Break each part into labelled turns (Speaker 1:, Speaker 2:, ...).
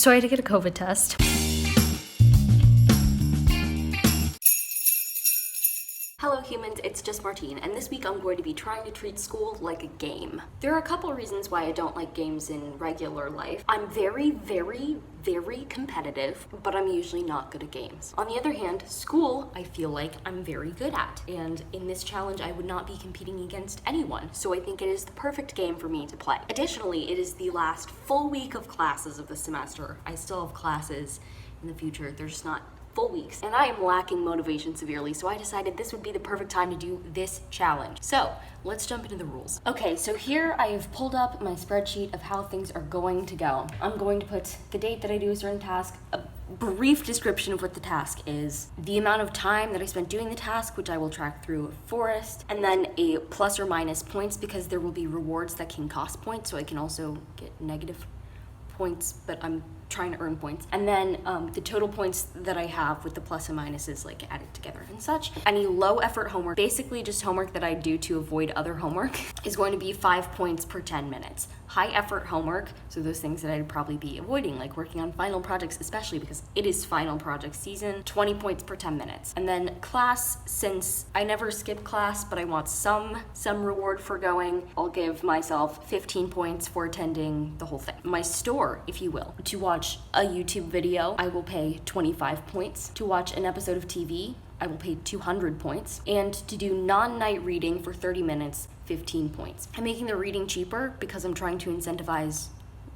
Speaker 1: So I had to get a COVID test.
Speaker 2: Hello humans, it's just Martine, and this week I'm going to be trying to treat school like a game. There are a couple reasons why I don't like games in regular life. I'm very competitive, but I'm usually not good at games. On the other hand, school, I feel like I'm very good at, and in this challenge I would not be competing against anyone, so I think it is the perfect game for me to play. Additionally, it is the last full week of classes of the semester. I still have classes in the future, they're just not full weeks, and I am lacking motivation severely, so I decided this would be the perfect time to do this challenge. So let's jump into the rules. Okay, so here I have pulled up my spreadsheet of how things are going to go. I'm going to put the date that I do a certain task, a brief description of what the task is, the amount of time that I spent doing the task, which I will track through Forest, and then a plus or minus points because there will be rewards that can cost points, so I can also get negative points, but I'm trying to earn points. And then the total points that I have with the plus and minuses like added together and such. Any low effort homework, basically just homework that I do to avoid other homework, is going to be 5 points per 10 minutes. High effort homework, so those things that I'd probably be avoiding, like working on final projects, especially because it is final project season, 20 points per 10 minutes. And then class, since I never skip class, but I want some reward for going, I'll give myself 15 points for attending the whole thing. My store, if you will, to watch a YouTube video, I will pay 25 points. To watch an episode of TV, I will pay 200 points. And to do non-night reading for 30 minutes, 15 points. I'm making the reading cheaper because I'm trying to incentivize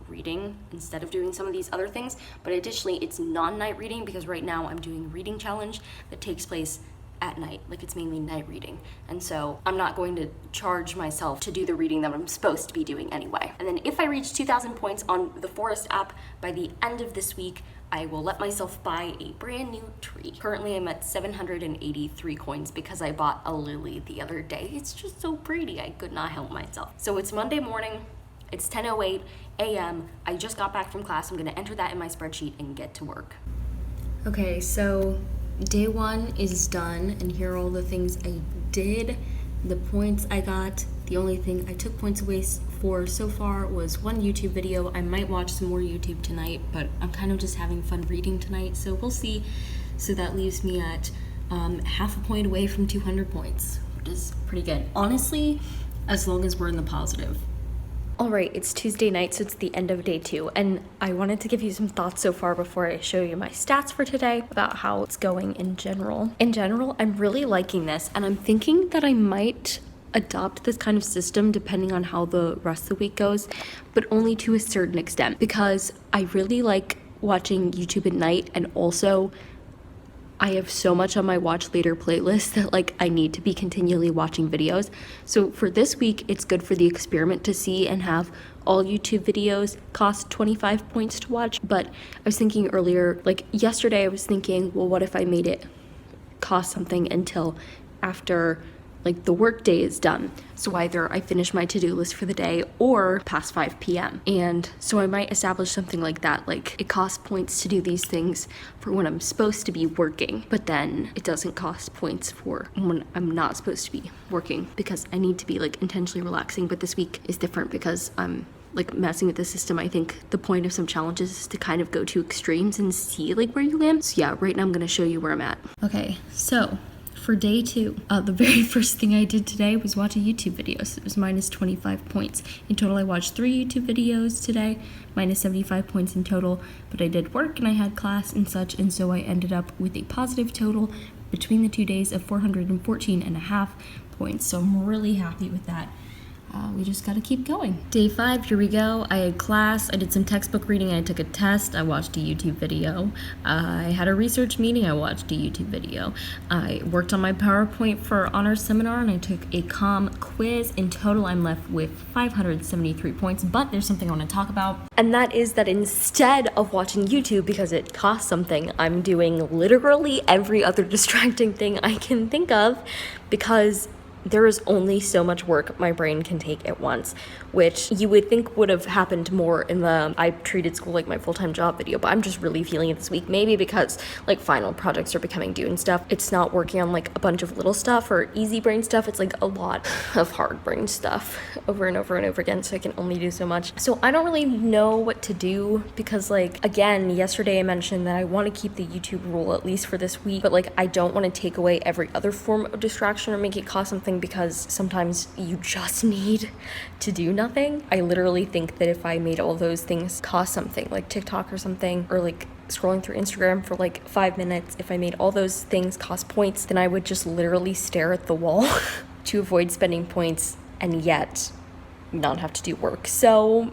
Speaker 2: reading instead of doing some of these other things. But additionally, it's non-night reading because right now I'm doing a reading challenge that takes place at night, like it's mainly night reading. And so I'm not going to charge myself to do the reading that I'm supposed to be doing anyway. And then if I reach 2,000 points on the Forest app by the end of this week, I will let myself buy a brand new tree. Currently I'm at 783 coins because I bought a lily the other day. It's just so pretty, I could not help myself. So it's Monday morning, it's 10:08 a.m. I just got back from class. I'm gonna enter that in my spreadsheet and get to work. Okay, so day 1 is done, and here are all the things I did, the points I got. The only thing I took points away for so far was one YouTube video. I might watch some more YouTube tonight, but I'm kind of just having fun reading tonight, so we'll see. So that leaves me at half a point away from 200 points, which is pretty good. Honestly, as long as we're in the positive.
Speaker 1: All right, it's Tuesday night, so it's the end of day 2, and I wanted to give you some thoughts so far before I show you my stats for today about how it's going in general. In general, I'm really liking this, and I'm thinking that I might adopt this kind of system depending on how the rest of the week goes, but only to a certain extent, because I really like watching YouTube at night, and also I have so much on my watch later playlist that like I need to be continually watching videos. So for this week, it's good for the experiment to see and have all YouTube videos cost 25 points to watch. But I was thinking earlier, like yesterday I was thinking, well, what if I made it cost something until after like the work day is done. So either I finish my to-do list for the day or past 5 p.m. And so I might establish something like that, like it costs points to do these things for when I'm supposed to be working, but then it doesn't cost points for when I'm not supposed to be working because I need to be like intentionally relaxing. But this week is different because I'm like messing with the system. I think the point of some challenges is to kind of go to extremes and see like where you land. So yeah, right now I'm gonna show you where I'm at. Okay, so for day 2, the very first thing I did today was watch a YouTube video. So it was minus 25 points. In total, I watched 3 YouTube videos today, minus 75 points in total, but I did work and I had class and such, and so I ended up with a positive total between the 2 days of 414.5 points. So I'm really happy with that. We just gotta keep going. Day 5, here we go. I had class, I did some textbook reading, I took a test, I watched a YouTube video. I had a research meeting, I watched a YouTube video. I worked on my PowerPoint for honors seminar and I took a comm quiz. In total, I'm left with 573 points, but there's something I wanna talk about. And that is that instead of watching YouTube because it costs something, I'm doing literally every other distracting thing I can think of because there is only so much work my brain can take at once, which you would think would have happened more in the I treated school like my full-time job video, but I'm just really feeling it this week. Maybe because like final projects are becoming due and stuff. It's not working on like a bunch of little stuff or easy brain stuff. It's like a lot of hard brain stuff over and over and over again, so I can only do so much. So I don't really know what to do because, like, again, yesterday I mentioned that I want to keep the YouTube rule at least for this week, but like I don't want to take away every other form of distraction or make it cost something, because sometimes you just need to do nothing. I literally think that if I made all those things cost something, like TikTok or something, or like scrolling through Instagram for like 5 minutes, if I made all those things cost points, then I would just literally stare at the wall to avoid spending points and yet not have to do work. So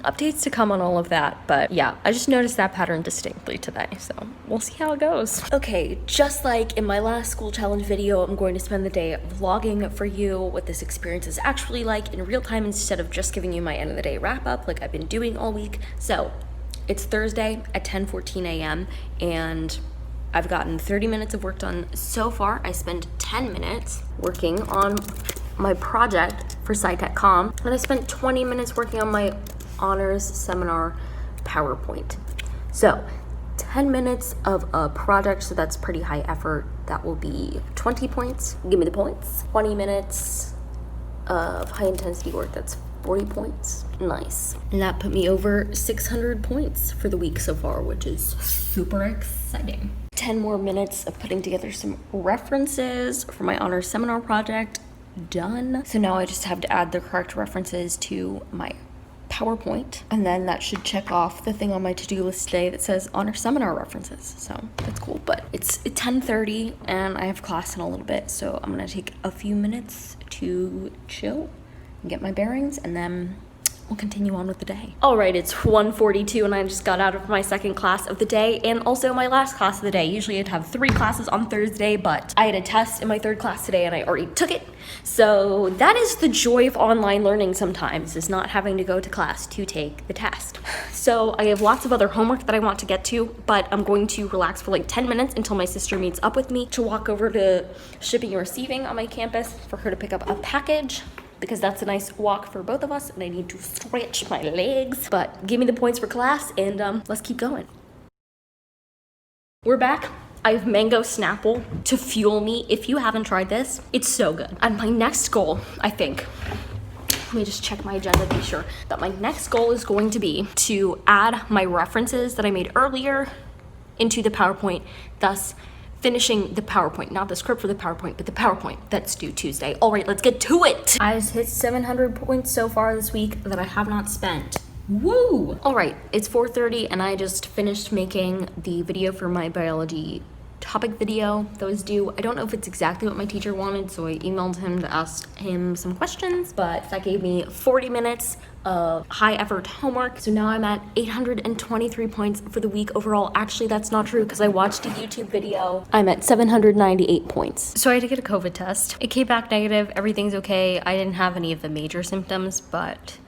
Speaker 1: updates to come on all of that, but yeah, I just noticed that pattern distinctly today, so we'll see how it goes. Okay, just like in my last school challenge video, I'm going to spend the day vlogging for you what this experience is actually like in real time, instead of just giving you my end of the day wrap up like I've been doing all week. So it's Thursday at 10:14 a.m. and I've gotten 30 minutes of work done so far. I spent 10 minutes working on my project for SciTech.com, and I spent 20 minutes working on my honors seminar PowerPoint. So 10 minutes of a project, so that's pretty high effort. That will be 20 points. Give me the points. 20 minutes of high intensity work, that's 40 points. Nice. And that put me over 600 points for the week so far, which is super exciting. 10 more minutes of putting together some references for my honors seminar project. Done. So now I just have to add the correct references to my PowerPoint, and then that should check off the thing on my to-do list today that says honor seminar references. So that's cool. But it's 10:30 and I have class in a little bit, so I'm gonna take a few minutes to chill and get my bearings, and then we'll continue on with the day. All right, it's 1:42 and I just got out of my second class of the day and also my last class of the day. Usually I'd have 3 classes on Thursday, but I had a test in my third class today and I already took it. So that is the joy of online learning sometimes, is not having to go to class to take the test. So I have lots of other homework that I want to get to, but I'm going to relax for like 10 minutes until my sister meets up with me to walk over to shipping and receiving on my campus for her to pick up a package, because that's a nice walk for both of us and I need to stretch my legs. But give me the points for class and let's keep going. We're back. I have mango Snapple to fuel me. If you haven't tried this, it's so good. And my next goal, I think, let me just check my agenda to be sure, that my next goal is going to be to add my references that I made earlier into the PowerPoint, thus finishing the PowerPoint, not the script for the PowerPoint, but the PowerPoint that's due Tuesday. All right, let's get to it. I just hit 700 points so far this week that I have not spent. Woo! All right, it's 4:30 and I just finished making the video for my biology topic video that was due. I don't know if it's exactly what my teacher wanted, so I emailed him to ask him some questions, but that gave me 40 minutes of high effort homework. So now I'm at 823 points for the week overall. Actually, that's not true because I watched a YouTube video. I'm at 798 points. So I had to get a COVID test. It came back negative. Everything's okay. I didn't have any of the major symptoms, but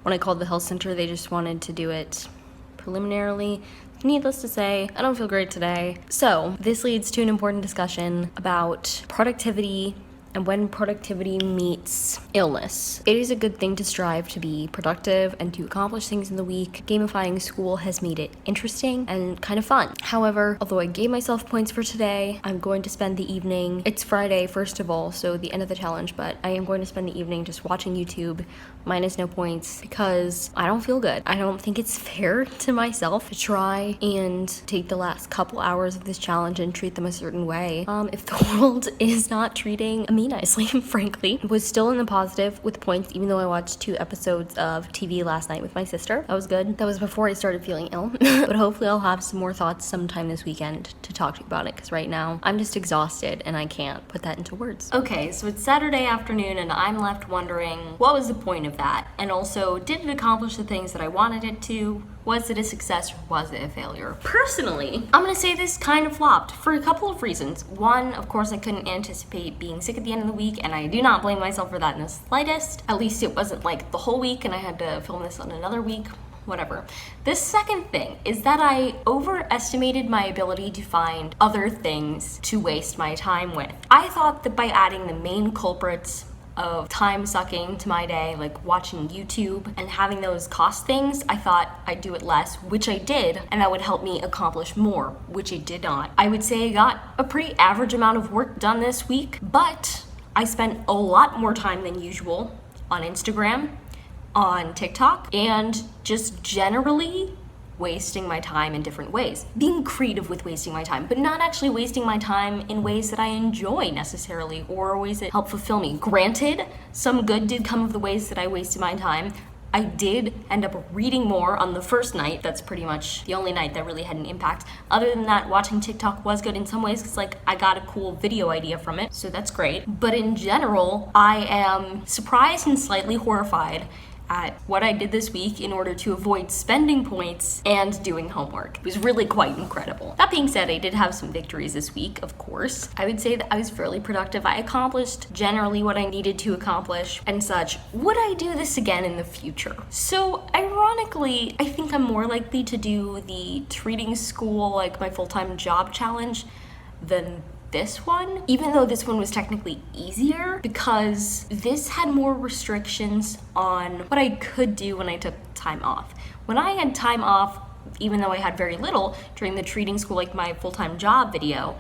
Speaker 1: when I called the health center, they just wanted to do it preliminarily. Needless to say, I don't feel great today. So this leads to an important discussion about productivity and when productivity meets illness. It is a good thing to strive to be productive and to accomplish things in the week. Gamifying school has made it interesting and kind of fun. However, although I gave myself points for today, I'm going to spend the evening, it's Friday first of all, so the end of the challenge, but I am going to spend the evening just watching YouTube, minus no points, because I don't feel good. I don't think it's fair to myself to try and take the last couple hours of this challenge and treat them a certain way if the world is not treating me nicely, frankly. I was still in the positive with points, even though I watched 2 episodes of TV last night with my sister. That was good. That was before I started feeling ill. But hopefully I'll have some more thoughts sometime this weekend to talk to you about it, because right now I'm just exhausted and I can't put that into words. Okay, so it's Saturday afternoon and I'm left wondering, what was the point of that? And also, did it accomplish the things that I wanted it to? Was it a success or was it a failure? Personally, I'm gonna say this kind of flopped for a couple of reasons. One, of course, I couldn't anticipate being sick at the end of the week, and I do not blame myself for that in the slightest. At least it wasn't like the whole week and I had to film this on another week.
Speaker 2: whatever. The second thing is that I overestimated my ability to find other things to waste my time with. I thought that by adding the main culprits of time sucking to my day, like watching YouTube and having those cost things, I thought I'd do it less, which I did, and that would help me accomplish more, which it did not. I would say I got a pretty average amount of work done this week, but I spent a lot more time than usual on Instagram, on TikTok, and just generally wasting my time in different ways. Being creative with wasting my time, but not actually wasting my time in ways that I enjoy necessarily or ways that help fulfill me. Granted, some good did come of the ways that I wasted my time. I did end up reading more on the first night. That's pretty much the only night that really had an impact. Other than that, watching TikTok was good in some ways because like I got a cool video idea from it, so that's great. But in general, I am surprised and slightly horrified at what I did this week in order to avoid spending points and doing homework. It was really quite incredible. That being said, I did have some victories this week, of course. I would say that I was fairly productive. I accomplished generally what I needed to accomplish and such. Would I do this again in the future? So ironically, I think I'm more likely to do the treating school like my full-time job challenge than this one, even though this one was technically easier because this had more restrictions on what I could do when I took time off. When I had time off, even though I had very little during the treating school like my full-time job video,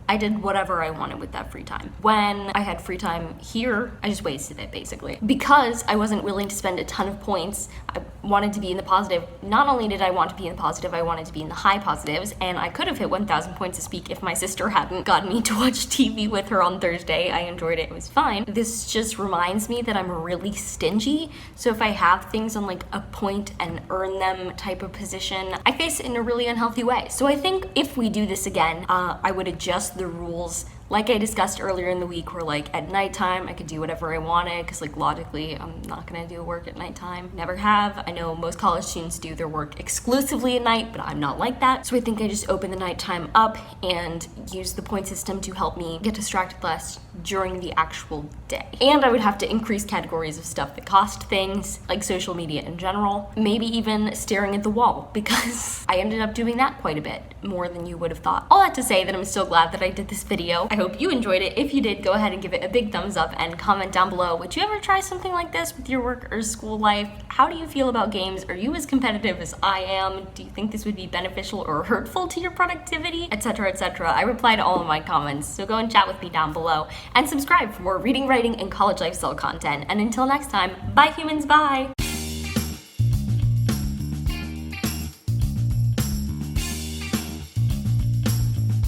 Speaker 2: I did whatever I wanted with that free time. When I had free time here, I just wasted it basically. Because I wasn't willing to spend a ton of points, I wanted to be in the positive. Not only did I want to be in the positive, I wanted to be in the high positives, and I could have hit 1,000 points this week if my sister hadn't gotten me to watch TV with her on Thursday. I enjoyed it, it was fine. This just reminds me that I'm really stingy, so if I have things on like a point and earn them type of position, I face it in a really unhealthy way. So I think if we do this again, I would adjust the rules like I discussed earlier in the week, where like at nighttime I could do whatever I wanted because like logically I'm not gonna do work at nighttime. Never have. I know most college students do their work exclusively at night, but I'm not like that. So I think I just open the nighttime up and use the point system to help me get distracted less during the actual day. And I would have to increase categories of stuff that cost things, like social media in general, maybe even staring at the wall, because I ended up doing that quite a bit, more than you would have thought. All that to say that I'm still glad that I did this video. I hope you enjoyed it. If you did, go ahead and give it a big thumbs up and comment down below. Would you ever try something like this with your work or school life? How do you feel about games? Are you as competitive as I am? Do you think this would be beneficial or hurtful to your productivity? Etc, etc. I reply to all of my comments, so go and chat with me down below. And subscribe for more reading, writing, and college lifestyle content. And until next time, bye humans, bye!